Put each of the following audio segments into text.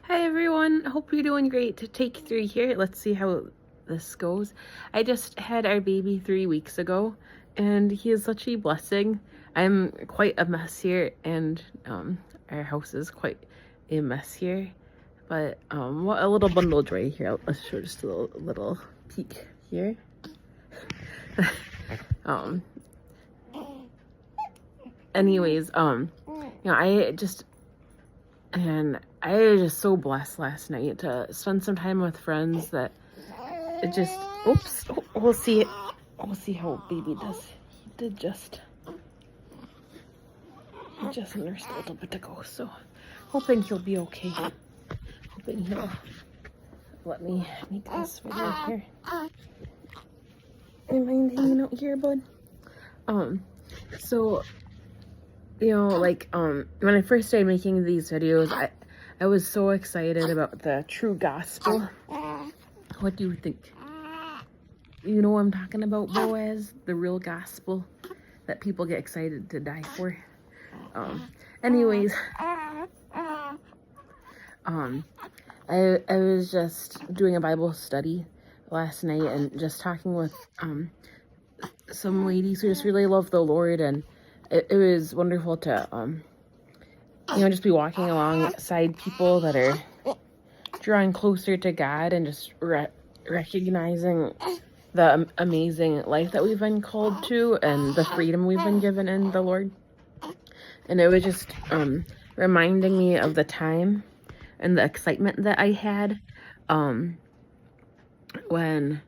Hi everyone, hope you're doing great. To take 3 here, let's see how this goes. I just had our baby 3 weeks ago and he is such a blessing. I'm quite a mess here and our house is quite a mess here. But what a little bundle of joy here. Let's show just a little peek here. um anyways, I was just so blessed last night to spend some time with friends that it just, oops, we'll see it. We'll see how baby does. He did just nursed a little bit ago, so hoping he'll be okay. Hoping he'll let me make this video here. You mind hanging out here, bud? So, when I first started making these videos, I was so excited about the true gospel. What do you think? You know what I'm talking about, Boaz? The real gospel that people get excited to die for. Anyways, I was just doing a Bible study last night and just talking with some ladies who just really love the Lord, and it was wonderful to just be walking alongside people that are drawing closer to God and just recognizing the amazing life that we've been called to and the freedom we've been given in the Lord. And it was just reminding me of the time and the excitement that I had when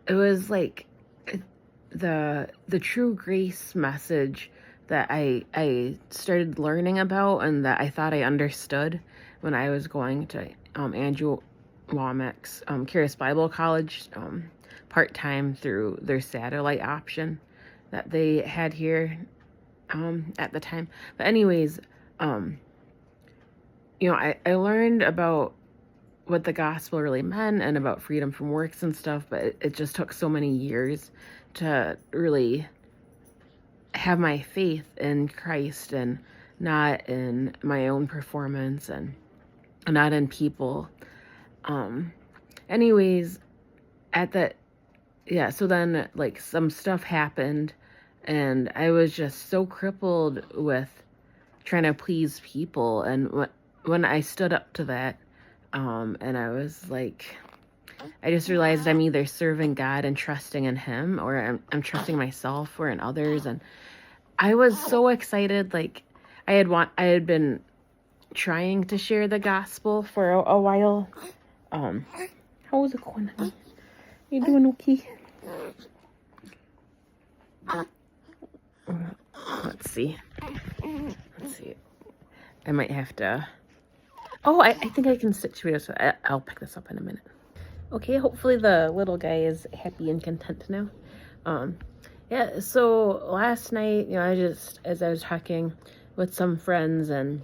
it was like the true grace message that I started learning about and that I thought I understood when I was going to Andrew Womack's Charis Bible College part-time through their satellite option that they had here at the time. But anyways, I learned about what the gospel really meant and about freedom from works and stuff, but it just took so many years to really have my faith in Christ and not in my own performance and not in people. Anyways, so then like some stuff happened and I was just so crippled with trying to please people. And when I stood up to that, and I was like, I just realized I'm either serving God and trusting in Him, or I'm trusting myself or in others. And I was so excited. Like I had been trying to share the gospel for a while. How is it going, honey? You doing okay? Let's see. I might have to. Oh, I think I can situate, so I'll pick this up in a minute. Okay, hopefully the little guy is happy and content now. Yeah, so last night, as I was talking with some friends and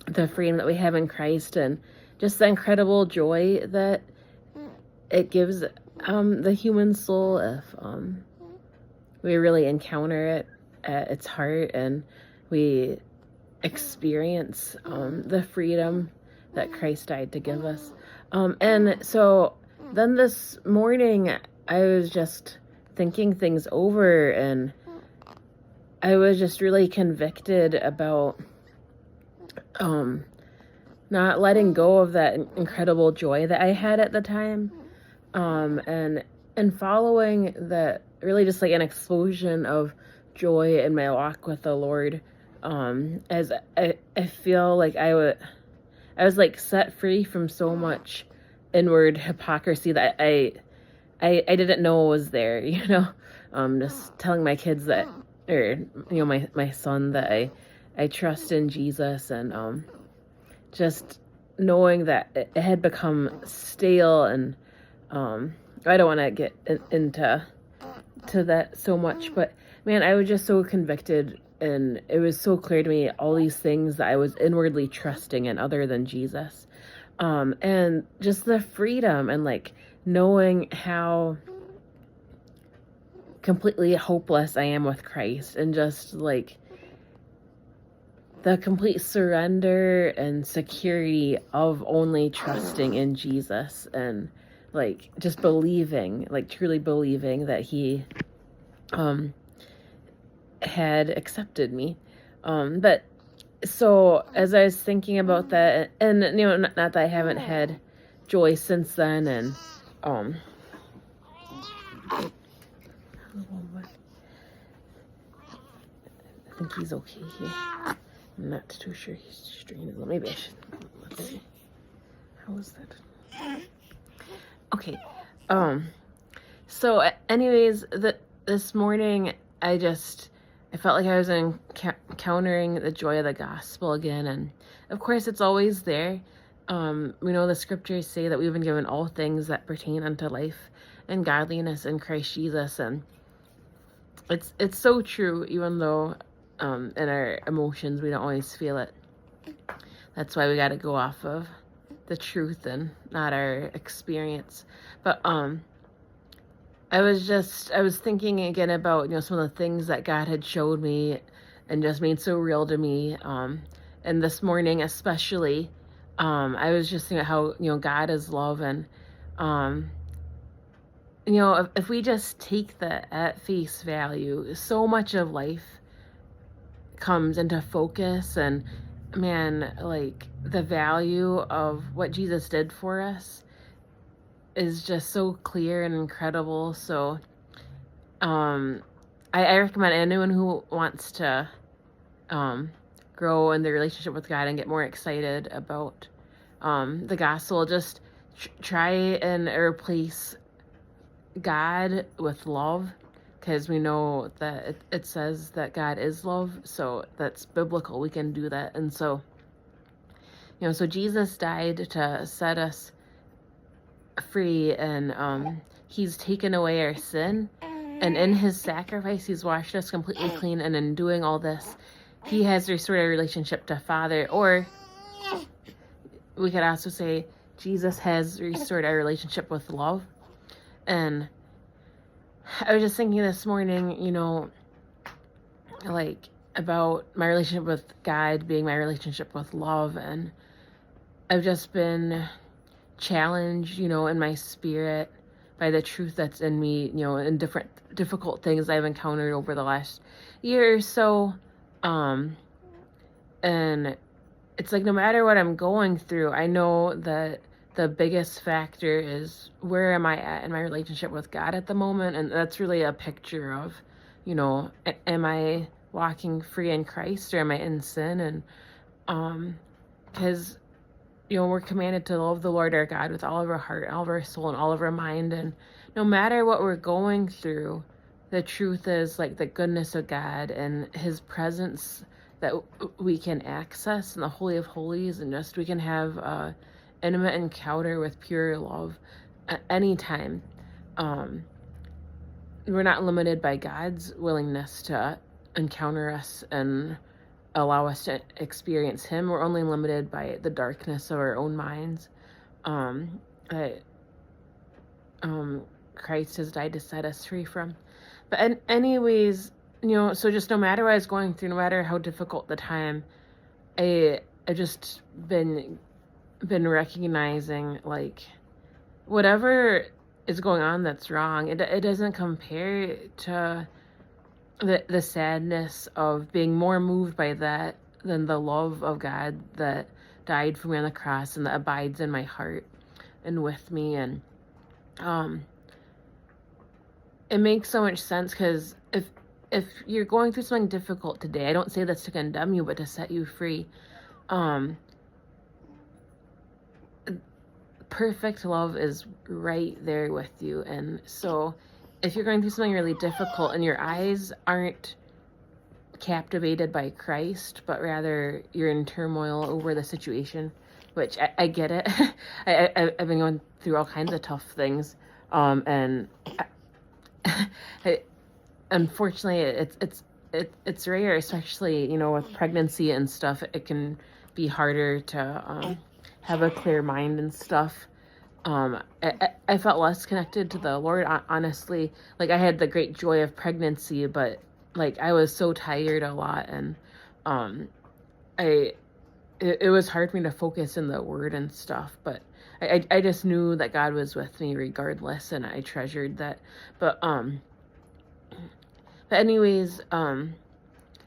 the freedom that we have in Christ and just the incredible joy that it gives the human soul if we really encounter it at its heart and we experience the freedom that Christ died to give us. And so then this morning I was just thinking things over and I was just really convicted about not letting go of that incredible joy that I had at the time, and following that, really just like an explosion of joy in my walk with the Lord, as I feel like I was like set free from so much inward hypocrisy that I didn't know was there, just telling my kids that, or my son, that I trust in Jesus, and just knowing that it had become stale. And I don't want to get into that so much, but man, I was just so convicted, and it was so clear to me all these things that I was inwardly trusting in other than Jesus, and just the freedom and like knowing how completely hopeless I am with Christ, and just like the complete surrender and security of only trusting in Jesus, and like just believing, like truly believing that he had accepted me. But so as I was thinking about that, and not that I haven't had joy since then, and I think he's okay here. I'm not too sure he's strained. Maybe I should. Let's see. How was that? Okay. So anyways, this morning I felt like I was encountering the joy of the gospel again, and of course it's always there. We know the scriptures say that we've been given all things that pertain unto life and godliness in Christ Jesus, and it's so true, even though in our emotions we don't always feel it. That's why we got to go off of the truth and not our experience. But I was thinking again about some of the things that God had showed me and just made so real to me. And this morning especially, I was just thinking how God is love, and if we just take that at face value, so much of life comes into focus, and man, like the value of what Jesus did for us is just so clear and incredible. So I recommend anyone who wants to grow in their relationship with God and get more excited about the gospel, just try and replace God with love, because we know that it says that God is love, so that's biblical. We can do that. And so so Jesus died to set us free, and he's taken away our sin, and in his sacrifice he's washed us completely clean, and in doing all this he has restored our relationship to Father. Or we could also say Jesus has restored our relationship with love. And I was just thinking this morning, like about my relationship with God being my relationship with love, and I've just been challenged, in my spirit by the truth that's in me, in different difficult things I've encountered over the last year or so. And it's like, no matter what I'm going through, I know that the biggest factor is, where am I at in my relationship with God at the moment? And that's really a picture of, am I walking free in Christ, or am I in sin? And because we're commanded to love the Lord our God with all of our heart, all of our soul, and all of our mind. And no matter what we're going through, the truth is, like, the goodness of God and his presence that we can access in the Holy of Holies, and just we can have a intimate encounter with pure love at any time. We're not limited by God's willingness to encounter us and allow us to experience him. We're only limited by the darkness of our own minds. Christ has died to set us free from. But anyways, so just no matter what I was going through, no matter how difficult the time, I just been recognizing, like, whatever is going on that's wrong, it doesn't compare to the sadness of being more moved by that than the love of God that died for me on the cross and that abides in my heart and with me. And it makes so much sense, because if you're going through something difficult today, I don't say this to condemn you, but to set you free. Perfect love is right there with you. And so if you're going through something really difficult and your eyes aren't captivated by Christ, but rather you're in turmoil over the situation, which I get it. I've been going through all kinds of tough things. And unfortunately it's rare, especially, with pregnancy and stuff. It can be harder to have a clear mind and stuff. I felt less connected to the Lord, honestly. Like, I had the great joy of pregnancy, but like I was so tired a lot, and it was hard for me to focus in the word and stuff, but I just knew that God was with me regardless, and I treasured that. But anyways,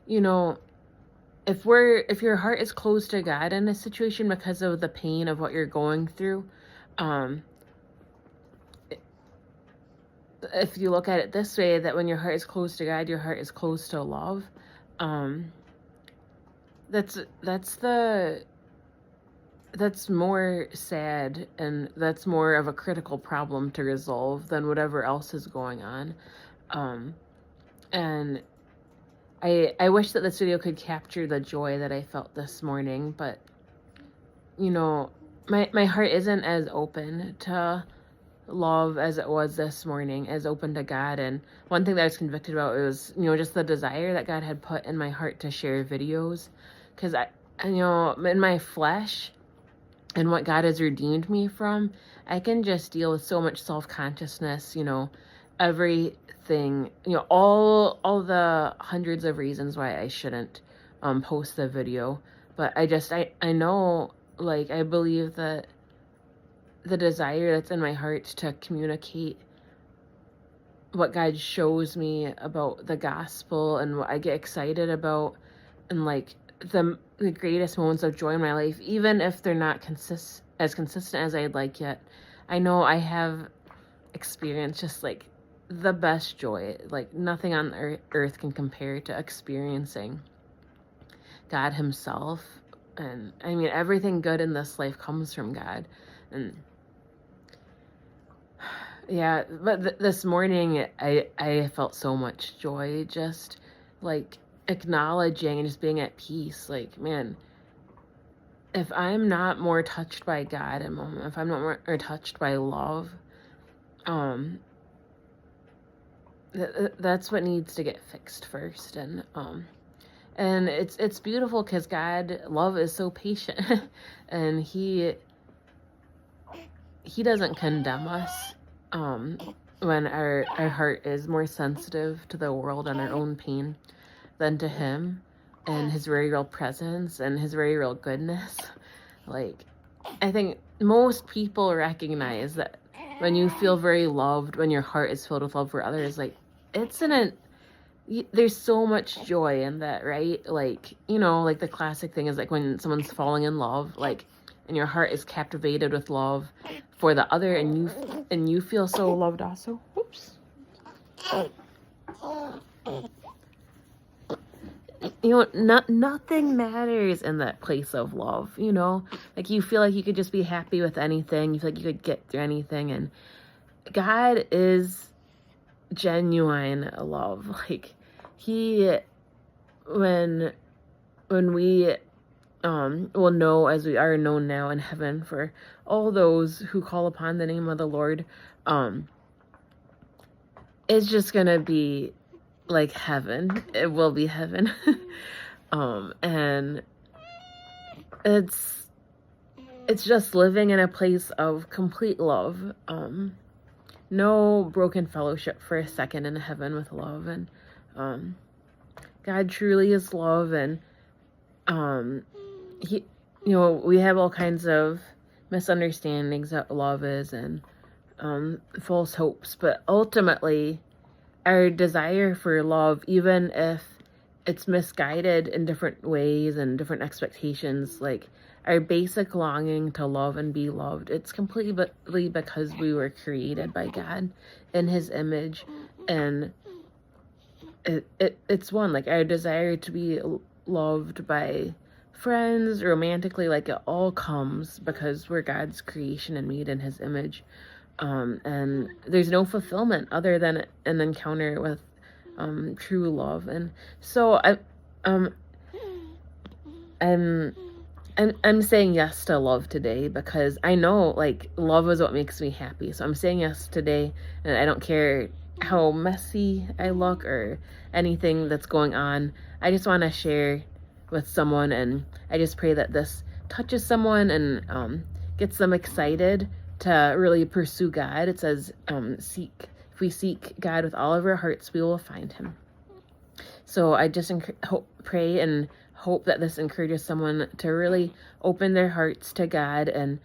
you know, if your heart is closed to God in a situation because of the pain of what you're going through, um, if you look at it this way, that when your heart is closed to God, your heart is closed to love. Um, that's more sad, and that's more of a critical problem to resolve than whatever else is going on. And I wish that this video could capture the joy that I felt this morning, but you know, my heart isn't as open to love as it was this morning, as open to God. And one thing that I was convicted about was, just the desire that God had put in my heart to share videos, because I in my flesh and what God has redeemed me from, I can just deal with so much self-consciousness, everything, all the hundreds of reasons why I shouldn't post the video. But I know, like, I believe that the desire that's in my heart to communicate what God shows me about the gospel and what I get excited about, and like the greatest moments of joy in my life, even if they're not as consistent as I'd like yet, I know I have experienced just like the best joy. Like nothing on earth can compare to experiencing God himself. And I mean, everything good in this life comes from God. And yeah, but this morning I felt so much joy, just like acknowledging and just being at peace. Like, man, if I'm not more touched by God in a moment, if I'm not more touched by love, that's what needs to get fixed first. And it's beautiful because love is so patient, and he doesn't condemn us when our heart is more sensitive to the world and our own pain than to him and his very real presence and his very real goodness. Like, I think most people recognize that when you feel very loved, when your heart is filled with love for others, like, there's so much joy in that, right? Like, like the classic thing is like when someone's falling in love, like, and your heart is captivated with love for the other, and you feel so loved also. Whoops. Nothing matters in that place of love, like you feel like you could just be happy with anything. You feel like you could get through anything, and God is genuine love. Like when we will know, as we are known now in heaven, for all those who call upon the name of the Lord, it's just gonna be like heaven. It will be heaven. And it's just living in a place of complete love. No broken fellowship for a second in heaven with love. And God truly is love, and he, we have all kinds of misunderstandings that love is, and false hopes, but ultimately our desire for love, even if it's misguided in different ways and different expectations, like our basic longing to love and be loved, it's completely because we were created by God in his image. And it's one, like our desire to be loved by friends, romantically, like it all comes because we're God's creation and made in his image. And there's no fulfillment other than an encounter with true love. And so I'm saying yes to love today, because I know, like, love is what makes me happy. So I'm saying yes today, and I don't care how messy I look or anything that's going on. I just want to share with someone, and I just pray that this touches someone and gets them excited to really pursue God. It says, if we seek God with all of our hearts, we will find him. So I just pray and hope that this encourages someone to really open their hearts to God and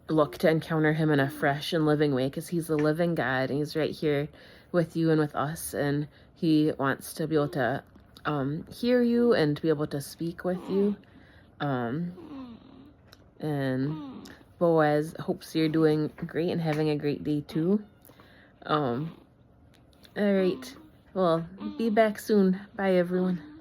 look to encounter him in a fresh and living way, because he's the living God and he's right here with you and with us, and he wants to be able to hear you and to be able to speak with you. And Boaz hopes you're doing great and having a great day too. All right, well, be back soon. Bye everyone.